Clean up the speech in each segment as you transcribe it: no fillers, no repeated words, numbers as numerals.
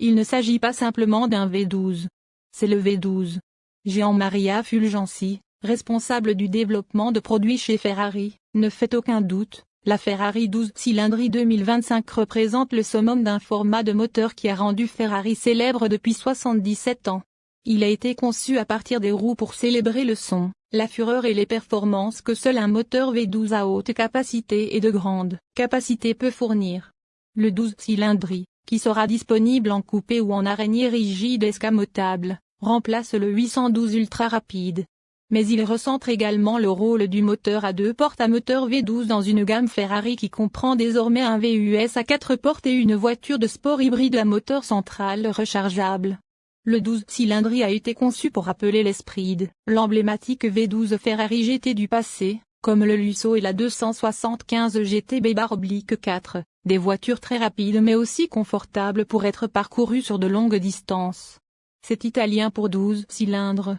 Il ne s'agit pas simplement d'un V12. C'est le V12. Jean-Maria Fulgenci, responsable du développement de produits chez Ferrari, ne fait aucun doute, la Ferrari 12 cylindres 2025 représente le summum d'un format de moteur qui a rendu Ferrari célèbre depuis 77 ans. Il a été conçu à partir des roues pour célébrer le son, la fureur et les performances que seul un moteur V12 à haute capacité et de grande capacité peut fournir. Le 12 cylindres, qui sera disponible en coupé ou en araignée rigide escamotable, remplace le 812 ultra rapide. Mais il recentre également le rôle du moteur à deux portes à moteur V12 dans une gamme Ferrari qui comprend désormais un VUS à 4 portes et une voiture de sport hybride à moteur central rechargeable. Le 12 cylindres a été conçu pour rappeler l'esprit de l'emblématique V12 Ferrari GT du passé, comme le Lusso et la 275 GT/4, des voitures très rapides mais aussi confortables pour être parcourues sur de longues distances. C'est italien pour 12 cylindres.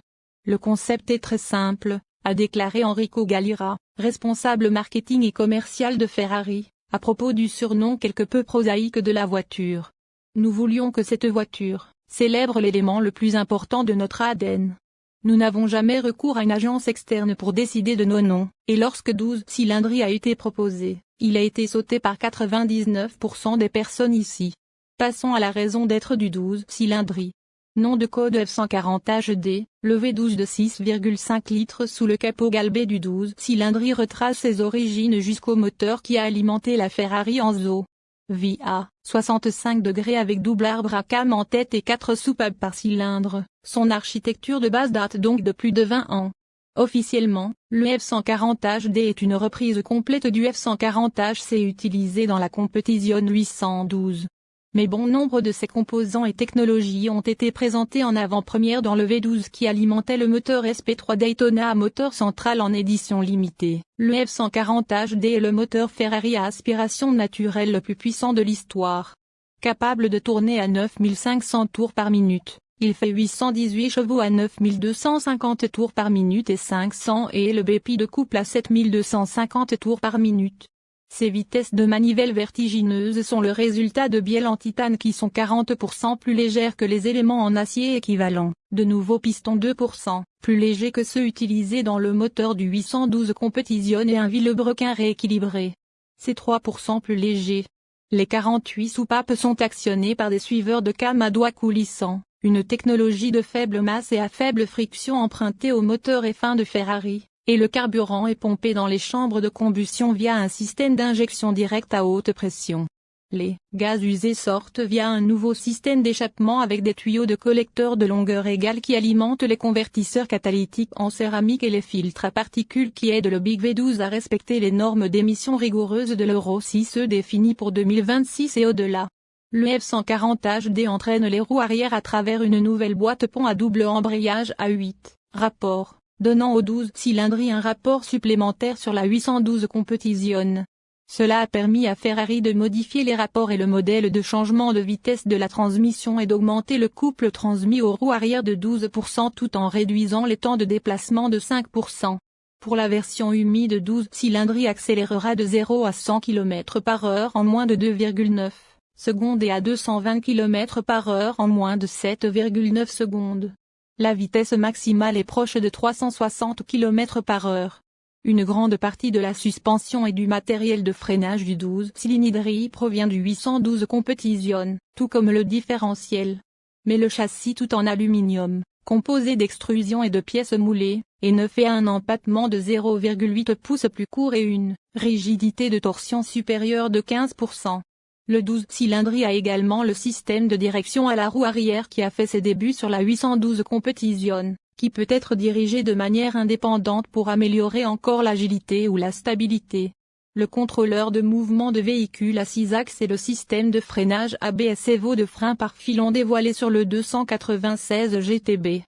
Le concept est très simple, a déclaré Enrico Galliera, responsable marketing et commercial de Ferrari, à propos du surnom quelque peu prosaïque de la voiture. Nous voulions que cette voiture célèbre l'élément le plus important de notre ADN. Nous n'avons jamais recours à une agence externe pour décider de nos noms, et lorsque 12 cylindres a été proposé, il a été sauté par 99% des personnes ici. Passons à la raison d'être du 12 cylindres. Nom de code F140HD, le V12 de 6,5 litres sous le capot galbé du 12 cylindres retrace ses origines jusqu'au moteur qui a alimenté la Ferrari Enzo. VA, 65 degrés avec double arbre à cam en tête et 4 soupapes par cylindre, son architecture de base date donc de plus de 20 ans. Officiellement, le F140HD est une reprise complète du F140HC utilisé dans la compétition 812. Mais bon nombre de ses composants et technologies ont été présentés en avant-première dans le V12 qui alimentait le moteur SP3 Daytona à moteur central en édition limitée. Le F140HD est le moteur Ferrari à aspiration naturelle le plus puissant de l'histoire. Capable de tourner à 9500 tours par minute, il fait 818 chevaux à 9250 tours par minute et 500 et le BP de couple à 7250 tours par minute. Ces vitesses de manivelle vertigineuses sont le résultat de bielles en titane qui sont 40% plus légères que les éléments en acier équivalents, de nouveaux pistons 2% plus légers que ceux utilisés dans le moteur du 812 Competition et un vilebrequin rééquilibré. C'est 3% plus léger. Les 48 soupapes sont actionnées par des suiveurs de cam à doigts coulissants, une technologie de faible masse et à faible friction empruntée au moteur F1 de Ferrari. Et le carburant est pompé dans les chambres de combustion via un système d'injection directe à haute pression. Les gaz usés sortent via un nouveau système d'échappement avec des tuyaux de collecteurs de longueur égale qui alimentent les convertisseurs catalytiques en céramique et les filtres à particules qui aident le Big V12 à respecter les normes d'émission rigoureuses de l'Euro 6 définies pour 2026 et au-delà. Le F140HD entraîne les roues arrière à travers une nouvelle boîte pont à double embrayage à 8 rapports, donnant au 12 cylindres un rapport supplémentaire sur la 812 Competition. Cela a permis à Ferrari de modifier les rapports et le modèle de changement de vitesse de la transmission et d'augmenter le couple transmis aux roues arrière de 12% tout en réduisant les temps de déplacement de 5%. Pour la version humide 12 cylindres accélérera de 0 à 100 km/h en moins de 2,9 secondes et à 220 km/h en moins de 7,9 secondes. La vitesse maximale est proche de 360 km/h. Une grande partie de la suspension et du matériel de freinage du 12 cylindres provient du 812 Competition, tout comme le différentiel. Mais le châssis tout en aluminium, composé d'extrusion et de pièces moulées, est neuf et a un empattement de 0,8 pouces plus court et une rigidité de torsion supérieure de 15%. Le 12 cylindres a également le système de direction à la roue arrière qui a fait ses débuts sur la 812 Competition, qui peut être dirigé de manière indépendante pour améliorer encore l'agilité ou la stabilité. Le contrôleur de mouvement de véhicule à 6 axes et le système de freinage ABS Evo de frein par filon dévoilé sur le 296 GTB.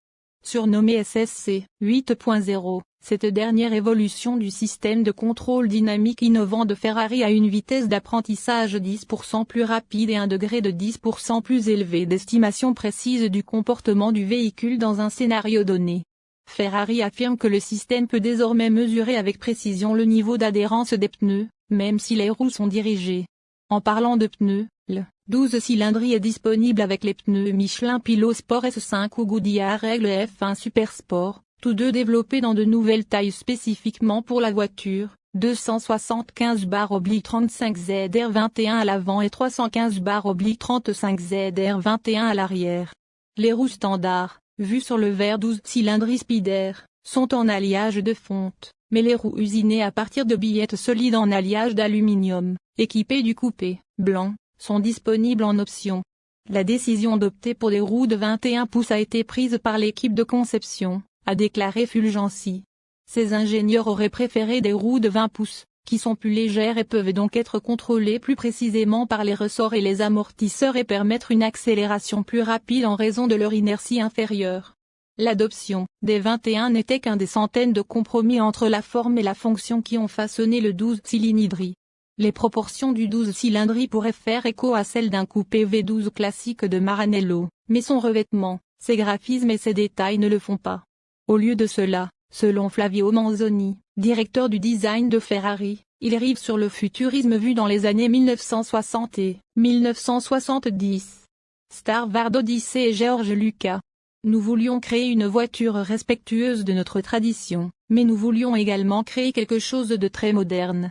Surnommé SSC 8.0, cette dernière évolution du système de contrôle dynamique innovant de Ferrari a une vitesse d'apprentissage 10% plus rapide et un degré de 10% plus élevé d'estimation précise du comportement du véhicule dans un scénario donné. Ferrari affirme que le système peut désormais mesurer avec précision le niveau d'adhérence des pneus, même si les roues sont dirigées. En parlant de pneus, le 12 cylindries est disponible avec les pneus Michelin Pilot Sport S5 ou Goodyear Règle F1 Super Sport, tous deux développés dans de nouvelles tailles spécifiquement pour la voiture, 275/35 ZR21 à l'avant et 315/35 ZR21 à l'arrière. Les roues standards, vues sur le verre 12 cylindries Spider, sont en alliage de fonte, mais les roues usinées à partir de billettes solides en alliage d'aluminium, équipées du coupé, blanc, sont disponibles en option. La décision d'opter pour des roues de 21 pouces a été prise par l'équipe de conception, a déclaré Fulgenci. Ces ingénieurs auraient préféré des roues de 20 pouces, qui sont plus légères et peuvent donc être contrôlées plus précisément par les ressorts et les amortisseurs et permettre une accélération plus rapide en raison de leur inertie inférieure. L'adoption des 21 n'était qu'un des centaines de compromis entre la forme et la fonction qui ont façonné le 12 cylindries. Les proportions du 12 cylindries pourraient faire écho à celles d'un coupé V12 classique de Maranello, mais son revêtement, ses graphismes et ses détails ne le font pas. Au lieu de cela, selon Flavio Manzoni, directeur du design de Ferrari, il rive sur le futurisme vu dans les années 1960 et 1970. Starward Odyssey et George Lucas. Nous voulions créer une voiture respectueuse de notre tradition, mais nous voulions également créer quelque chose de très moderne.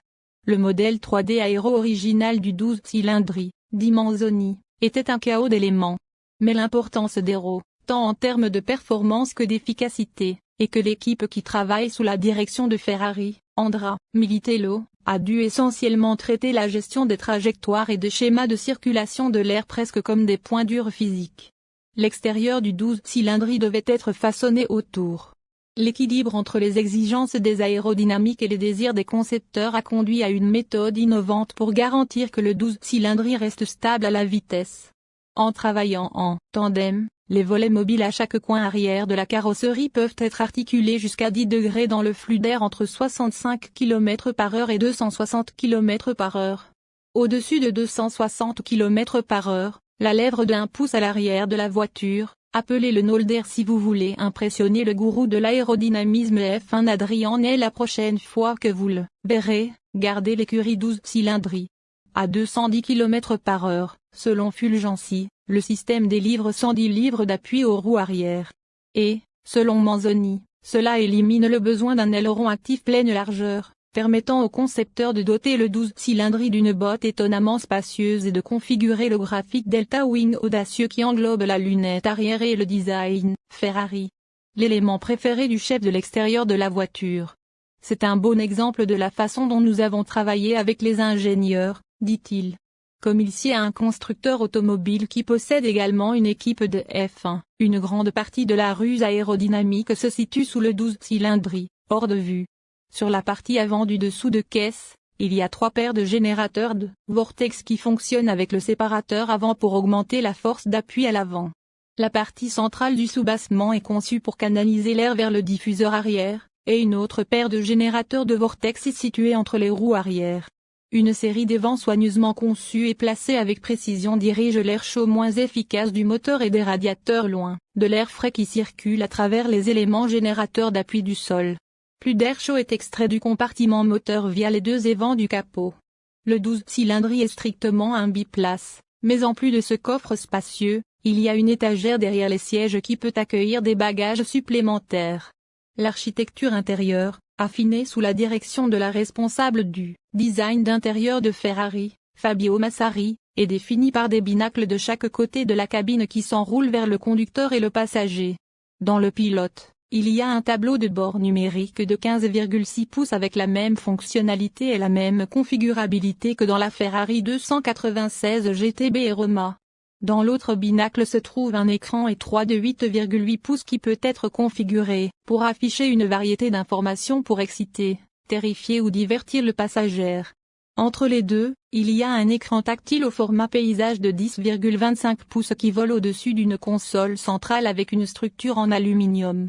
Le modèle 3D aéro original du 12 cylindries, dit Manzoni, était un chaos d'éléments. Mais l'importance d'Aero, tant en termes de performance que d'efficacité, et que l'équipe qui travaille sous la direction de Ferrari, Andrea Militello, a dû essentiellement traiter la gestion des trajectoires et des schémas de circulation de l'air presque comme des points durs physiques. L'extérieur du 12 cylindries devait être façonné autour. L'équilibre entre les exigences des aérodynamiques et les désirs des concepteurs a conduit à une méthode innovante pour garantir que le 12 cylindries reste stable à la vitesse. En travaillant en tandem, les volets mobiles à chaque coin arrière de la carrosserie peuvent être articulés jusqu'à 10 degrés dans le flux d'air entre 65 km/h et 260 km/h. Au-dessus de 260 km/h, la lèvre d'1 pouce à l'arrière de la voiture, appelée le Nolder si vous voulez impressionner le gourou de l'aérodynamisme F1 Adrian Ney la prochaine fois que vous le verrez, gardez l'écurie 12 cylindries. À 210 km/h, selon Fulgenci, le système délivre 110 livres d'appui aux roues arrière. Et, selon Manzoni, cela élimine le besoin d'un aileron actif pleine largeur, permettant au concepteur de doter le 12 cylindries d'une botte étonnamment spacieuse et de configurer le graphique Delta Wing audacieux qui englobe la lunette arrière et le design Ferrari. L'élément préféré du chef de l'extérieur de la voiture. C'est un bon exemple de la façon dont nous avons travaillé avec les ingénieurs, dit-il. Comme il sied à un constructeur automobile qui possède également une équipe de F1, une grande partie de la ruse aérodynamique se situe sous le 12 cylindries, hors de vue. Sur la partie avant du dessous de caisse, il y a 3 paires de générateurs de vortex qui fonctionnent avec le séparateur avant pour augmenter la force d'appui à l'avant. La partie centrale du soubassement est conçue pour canaliser l'air vers le diffuseur arrière, et une autre paire de générateurs de vortex est située entre les roues arrière. Une série d'évents soigneusement conçus et placés avec précision dirige l'air chaud moins efficace du moteur et des radiateurs loin de l'air frais qui circule à travers les éléments générateurs d'appui du sol. Plus d'air chaud est extrait du compartiment moteur via les 2 évents du capot. Le 12 cylindries est strictement un biplace, mais en plus de ce coffre spacieux, il y a une étagère derrière les sièges qui peut accueillir des bagages supplémentaires. L'architecture intérieure, affinée sous la direction de la responsable du design d'intérieur de Ferrari, Fabio Massari, est définie par des binacles de chaque côté de la cabine qui s'enroulent vers le conducteur et le passager. Dans le pilote, il y a un tableau de bord numérique de 15,6 pouces avec la même fonctionnalité et la même configurabilité que dans la Ferrari 296 GTB et Roma. Dans l'autre binacle se trouve un écran étroit de 8,8 pouces qui peut être configuré pour afficher une variété d'informations pour exciter, terrifier ou divertir le passager. Entre les deux, il y a un écran tactile au format paysage de 10,25 pouces qui vole au-dessus d'une console centrale avec une structure en aluminium.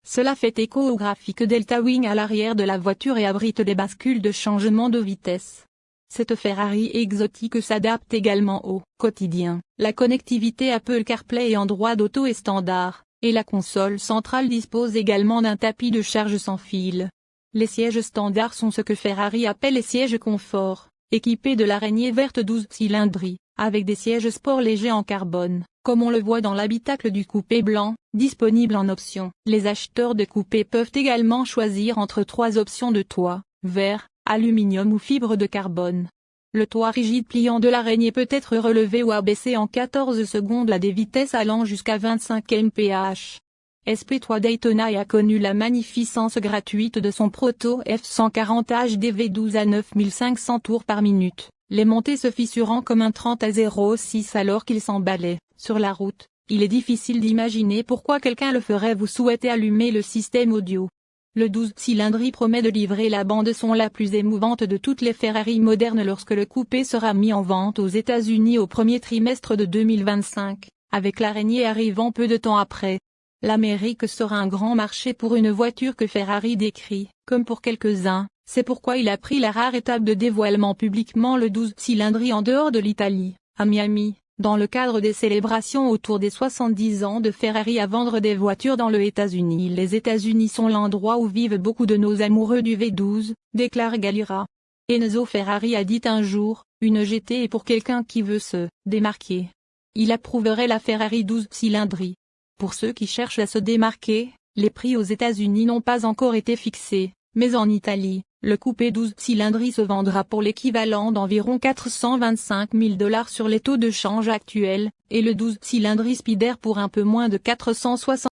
Cela fait écho au graphique Delta Wing à l'arrière de la voiture et abrite des bascules de changement de vitesse. Cette Ferrari exotique s'adapte également au quotidien. La connectivité Apple CarPlay et Android Auto est standard, et la console centrale dispose également d'un tapis de charge sans fil. Les sièges standards sont ce que Ferrari appelle les sièges confort, équipés de l'araignée verte 12 cylindries, avec des sièges sport légers en carbone, comme on le voit dans l'habitacle du coupé blanc, disponible en option. Les acheteurs de coupés peuvent également choisir entre 3 options de toit, verre, aluminium ou fibre de carbone. Le toit rigide pliant de l'araignée peut être relevé ou abaissé en 14 secondes à des vitesses allant jusqu'à 25 mph. SP3 Daytona a connu la magnificence gratuite de son proto F140 HDV12 à 9500 tours par minute, les montées se fissurant comme un 30 à 0,6 alors qu'il s'emballait. Sur la route, il est difficile d'imaginer pourquoi quelqu'un le ferait. Vous souhaitez allumer le système audio. Le 12 cylindres promet de livrer la bande-son la plus émouvante de toutes les Ferrari modernes lorsque le coupé sera mis en vente aux États-Unis au premier trimestre de 2025, avec l'araignée arrivant peu de temps après. L'Amérique sera un grand marché pour une voiture que Ferrari décrit, comme pour quelques-uns, c'est pourquoi il a pris la rare étape de dévoilement publiquement le 12 cylindres en dehors de l'Italie, à Miami, dans le cadre des célébrations autour des 70 ans de Ferrari à vendre des voitures dans les États-Unis. Les États-Unis sont l'endroit où vivent beaucoup de nos amoureux du V12, déclare Galira. Enzo Ferrari a dit un jour, une GT est pour quelqu'un qui veut se démarquer. Il approuverait la Ferrari 12 cylindres. Pour ceux qui cherchent à se démarquer, les prix aux États-Unis n'ont pas encore été fixés, mais en Italie, le coupé 12 cylindres se vendra pour l'équivalent d'environ 425 000 $ sur les taux de change actuels, et le 12 cylindres Spider pour un peu moins de 460